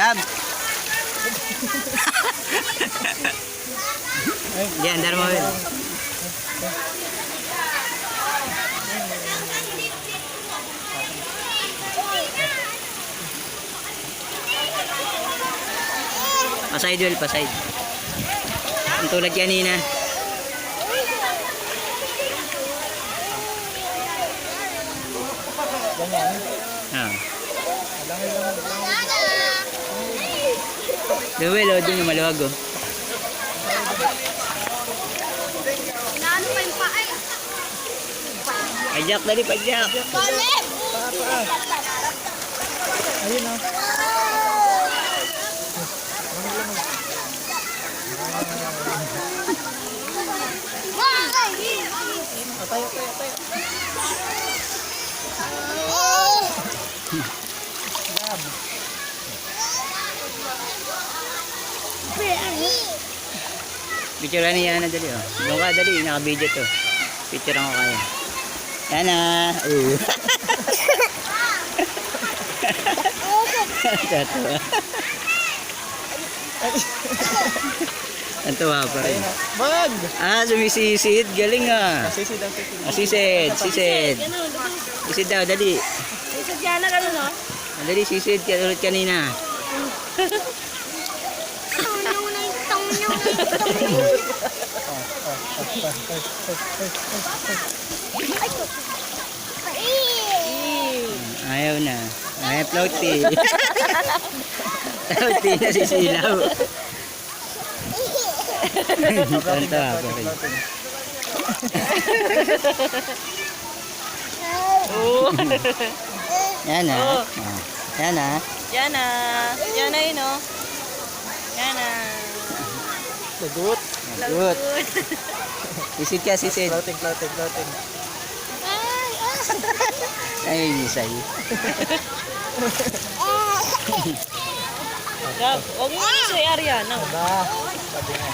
Gab. Diyan, dar mo. Paside, Will, paside. Ang tulad kanina. Ah. Will, o, dun yung maluwag, oh. Naano pa yung paa eh. Pajak, dali, pajak. Balip! Ayun o. Tayo. Gab. Picture ni Yana, dali, oh. Doon ka, dali, naka-video to. Picture ako kayo. Yana! Tatawa. Ang tawa pa rin. Wag! Ah, sumisisid. Galing, ah. Sisid ang Sisid. Sisid daw, dali. Isa dyan na gano'n, no? Dali, sisid. Ulit kanina. Ayaw na. Ayaw, floaty. Floaty na sisilaw. Ang tawa pa rin. Yan na. Yan na. Yan na. Yan na yun, no? Yan na. Lagot. Good. Sisid ka, sisid. Floating. Ay, sa'yo. Gab, huwag mo yung si Ariana. Ba? Sabi nga.